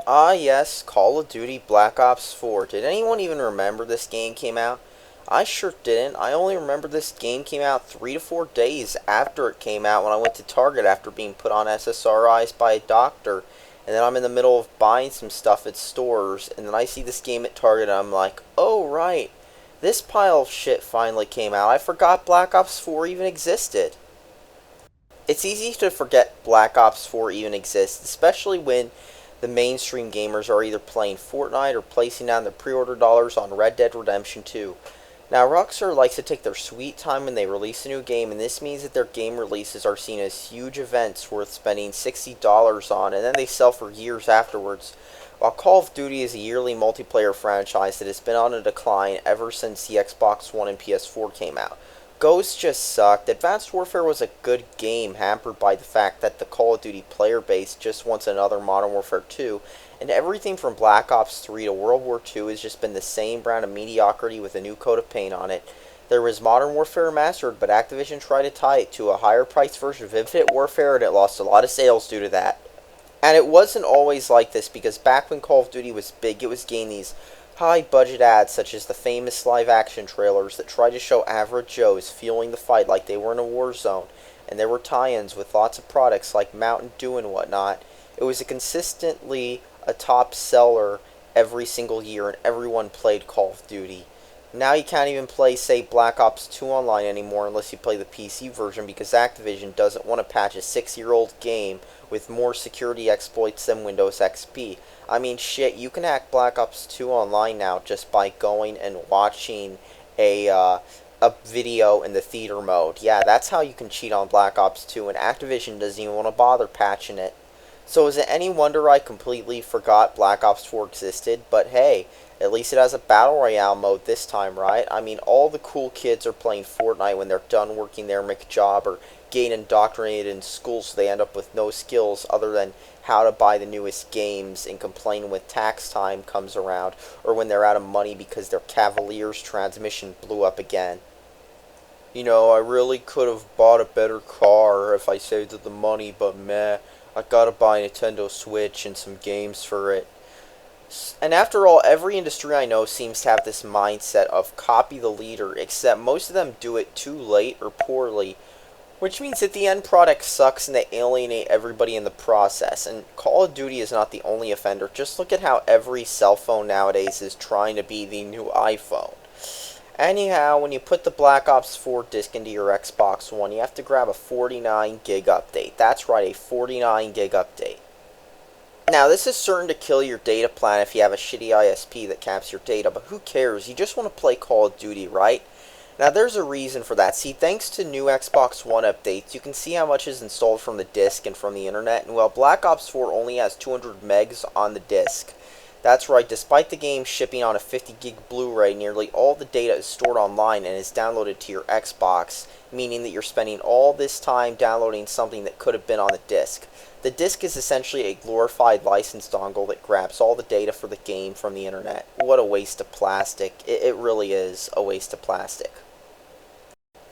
Ah, yes, Call of Duty Black Ops 4. Did anyone even remember this game came out? I sure didn't. I only remember this game came out 3 to 4 days after it came out when I went to Target after being put on SSRIs by a doctor. And then I'm in the middle of buying some stuff at stores, and then I see this game at Target, and I'm like, oh, right. This pile of shit finally came out. I forgot Black Ops 4 even existed. It's easy to forget Black Ops 4 even exists, especially when the mainstream gamers are either playing Fortnite or placing down their pre-order dollars on Red Dead Redemption 2. Now, Rockstar likes to take their sweet time when they release a new game, and this means that their game releases are seen as huge events worth spending $60 on, and then they sell for years afterwards. While Call of Duty is a yearly multiplayer franchise that has been on a decline ever since the Xbox One and PS4 came out. Ghosts just sucked. Advanced Warfare was a good game, hampered by the fact that the Call of Duty player base just wants another Modern Warfare 2, and everything from Black Ops 3 to World War 2 has just been the same brand of mediocrity with a new coat of paint on it. There was Modern Warfare Remastered, but Activision tried to tie it to a higher priced version of Infinite Warfare, and it lost a lot of sales due to that. And it wasn't always like this, because back when Call of Duty was big, it was getting these high budget ads such as the famous live action trailers that tried to show average Joes fueling the fight like they were in a war zone, and there were tie-ins with lots of products like Mountain Dew and whatnot. It was consistently a top seller every single year, and everyone played Call of Duty. Now you can't even play, say, Black Ops 2 online anymore unless you play the PC version, because Activision doesn't want to patch a 6-year-old game with more security exploits than Windows XP. I mean, shit, you can hack Black Ops 2 online now just by going and watching a video in the theater mode. Yeah, that's how you can cheat on Black Ops 2, and Activision doesn't even want to bother patching it. So is it any wonder I completely forgot Black Ops 4 existed? But hey, at least it has a Battle Royale mode this time, right? I mean, all the cool kids are playing Fortnite when they're done working their McJob or getting indoctrinated in school, so they end up with no skills other than how to buy the newest games and complain when tax time comes around, or when they're out of money because their Cavalier's transmission blew up again. I really could have bought a better car if I saved the money, but meh, I gotta buy a Nintendo Switch and some games for it. And after all, every industry I know seems to have this mindset of copy the leader, except most of them do it too late or poorly, which means that the end product sucks and they alienate everybody in the process. And Call of Duty is not the only offender. Just look at how every cell phone nowadays is trying to be the new iPhone. Anyhow, when you put the Black Ops 4 disc into your Xbox One, you have to grab a 49 gig update. That's right, a 49 gig update. Now, this is certain to kill your data plan if you have a shitty ISP that caps your data, but who cares? You just want to play Call of Duty, right? Now, there's a reason for that. See, thanks to new Xbox One updates, you can see how much is installed from the disc and from the internet, and well, Black Ops 4 only has 200 megs on the disc. That's right, despite the game shipping on a 50 gig Blu-ray, nearly all the data is stored online and is downloaded to your Xbox, meaning that you're spending all this time downloading something that could have been on the disc. The disc is essentially a glorified license dongle that grabs all the data for the game from the internet. What a waste of plastic. It really is a waste of plastic.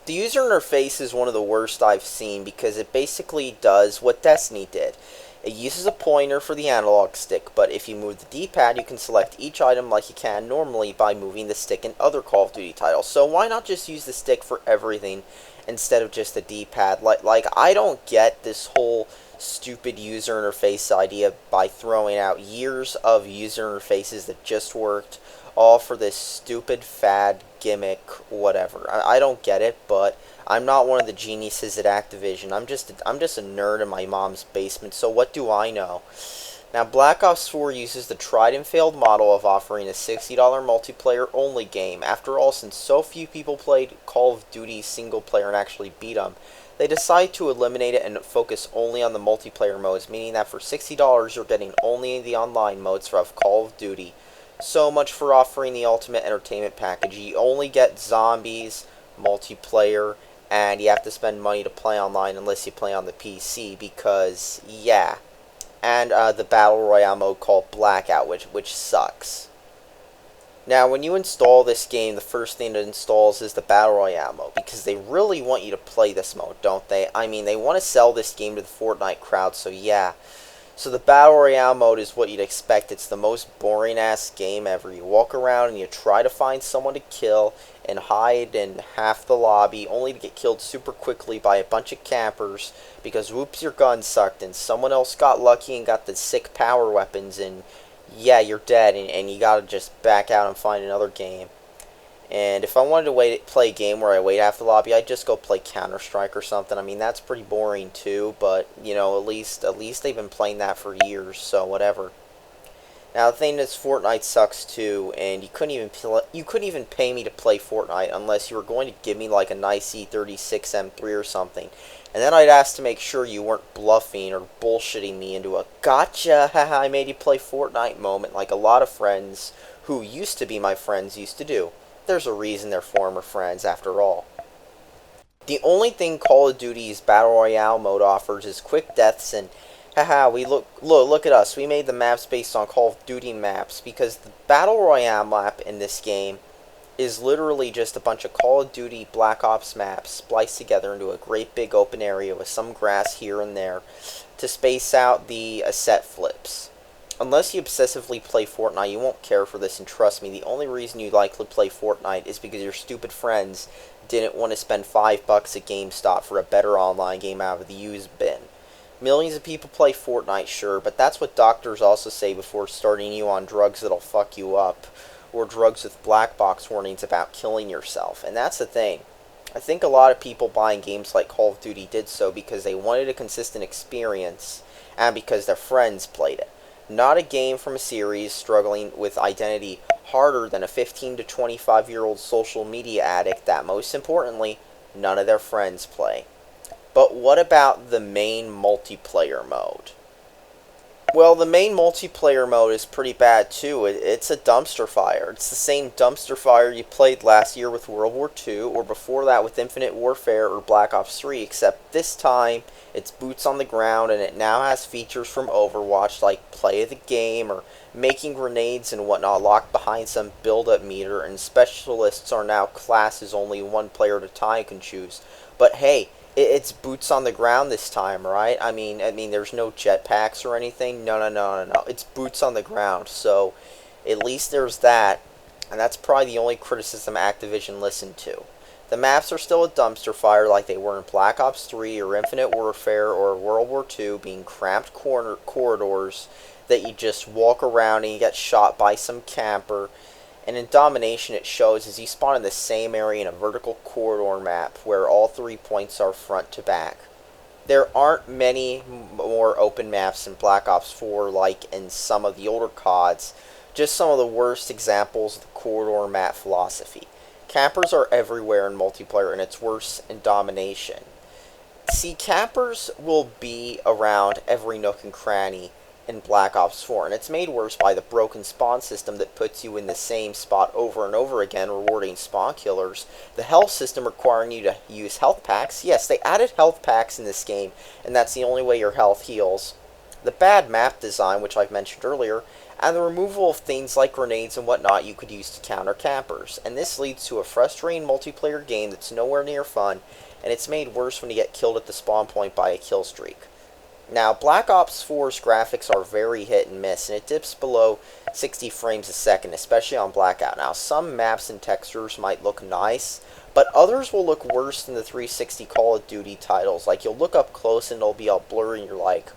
The user interface is one of the worst I've seen because it basically does what Destiny did. It uses a pointer for the analog stick, but if you move the D-pad, you can select each item like you can normally by moving the stick in other Call of Duty titles. So why not just use the stick for everything instead of just the D-pad? Like I don't get this whole stupid user interface idea by throwing out years of user interfaces that just worked, all for this stupid fad gimmick, whatever. I don't get it, but I'm not one of the geniuses at Activision. I'm just a nerd in my mom's basement, so what do I know? Now, Black Ops 4 uses the tried and failed model of offering a $60 multiplayer only game. After all, since so few people played Call of Duty single player and actually beat them, they decided to eliminate it and focus only on the multiplayer modes, meaning that for $60 you're getting only the online modes of Call of Duty. So much for offering the ultimate entertainment package. You only get zombies, multiplayer, and you have to spend money to play online unless you play on the PC, because, yeah. And the Battle Royale mode called Blackout, which sucks. Now, when you install this game, the first thing it installs is the Battle Royale mode, because they really want you to play this mode, don't they? I mean, they want to sell this game to the Fortnite crowd, so yeah. So the Battle Royale mode is what you'd expect. It's the most boring-ass game ever. You walk around and you try to find someone to kill and hide in half the lobby, only to get killed super quickly by a bunch of campers because whoops, your gun sucked and someone else got lucky and got the sick power weapons and yeah, you're dead and you gotta just back out and find another game. And if I wanted to play a game where I wait half the lobby, I'd just go play Counter-Strike or something. I mean, that's pretty boring too, but you know, at least they've been playing that for years, so whatever. Now the thing is, Fortnite sucks too, and you couldn't even pay me to play Fortnite unless you were going to give me like a nice E36 M3 or something. And then I'd ask to make sure you weren't bluffing or bullshitting me into a gotcha, haha, I made you play Fortnite moment like a lot of friends who used to be my friends used to do. There's a reason they're former friends after all. The only thing Call of Duty's Battle Royale mode offers is quick deaths and haha, we look at us. We made the maps based on Call of Duty maps because the Battle Royale map in this game is literally just a bunch of Call of Duty Black Ops maps spliced together into a great big open area with some grass here and there to space out the asset flips. Unless you obsessively play Fortnite, you won't care for this, and trust me, the only reason you likely play Fortnite is because your stupid friends didn't want to spend $5 at GameStop for a better online game out of the used bin. Millions of people play Fortnite, sure, but that's what doctors also say before starting you on drugs that'll fuck you up, or drugs with black box warnings about killing yourself, and that's the thing. I think a lot of people buying games like Call of Duty did so because they wanted a consistent experience, and because their friends played it. Not a game from a series struggling with identity harder than a 15 to 25-year-old social media addict that, most importantly, none of their friends play. But what about the main multiplayer mode? Well, the main multiplayer mode is pretty bad too. It's a dumpster fire. It's the same dumpster fire you played last year with World War II, or before that with Infinite Warfare or Black Ops 3, except this time it's boots on the ground and it now has features from Overwatch like play of the game or making grenades and whatnot locked behind some build-up meter, and specialists are now classes only one player at a time can choose. But hey, it's boots on the ground this time, right? I mean, there's no jetpacks or anything. No. It's boots on the ground. So, at least there's that, and that's probably the only criticism Activision listened to. The maps are still a dumpster fire like they were in Black Ops 3 or Infinite Warfare or World War II, being cramped corridors that you just walk around and you get shot by some camper. And in Domination it shows as you spawn in the same area in a vertical corridor map where all 3 points are front to back. There aren't many more open maps in Black Ops 4 like in some of the older CODs, just some of the worst examples of the corridor map philosophy. Campers are everywhere in multiplayer and it's worse in Domination. See, campers will be around every nook and cranny in Black Ops 4, and it's made worse by the broken spawn system that puts you in the same spot over and over again, rewarding spawn killers. The health system requiring you to use health packs. Yes, they added health packs in this game, and that's the only way your health heals. The bad map design, which I've mentioned earlier, and the removal of things like grenades and whatnot you could use to counter campers. And this leads to a frustrating multiplayer game that's nowhere near fun, and it's made worse when you get killed at the spawn point by a kill streak. Now, Black Ops 4's graphics are very hit and miss, and it dips below 60 frames a second, especially on Blackout. Now, some maps and textures might look nice, but others will look worse than the 360 Call of Duty titles. Like, you'll look up close and it'll be all blurry, and you're like,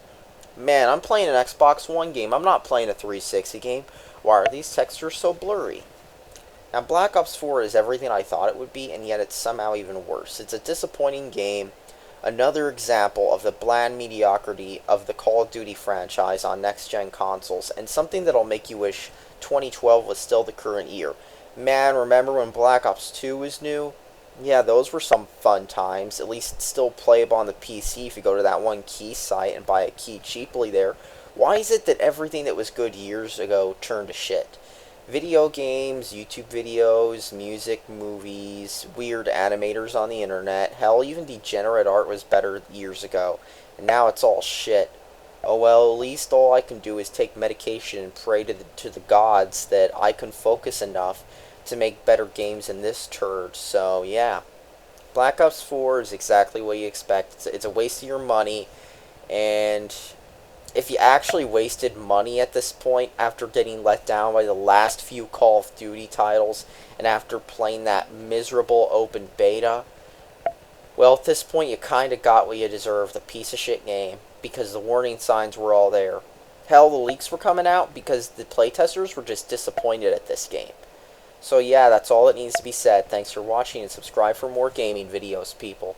man, I'm playing an Xbox One game. I'm not playing a 360 game. Why are these textures so blurry? Now, Black Ops 4 is everything I thought it would be, and yet it's somehow even worse. It's a disappointing game. Another example of the bland mediocrity of the Call of Duty franchise on next-gen consoles, and something that'll make you wish 2012 was still the current year. Man, remember when Black Ops 2 was new? Yeah, those were some fun times. At least it's still playable on the PC if you go to that one key site and buy a key cheaply there. Why is it that everything that was good years ago turned to shit? Video games, YouTube videos, music, movies, weird animators on the internet, hell, even degenerate art was better years ago, and now it's all shit. Oh well, at least all I can do is take medication and pray to the gods that I can focus enough to make better games in this turd, so yeah. Black Ops 4 is exactly what you expect. It's a waste of your money, and if you actually wasted money at this point after getting let down by the last few Call of Duty titles and after playing that miserable open beta, well, at this point you kind of got what you deserved, a piece of shit game, because the warning signs were all there. Hell, the leaks were coming out because the playtesters were just disappointed at this game. So yeah, that's all that needs to be said. Thanks for watching and subscribe for more gaming videos, people.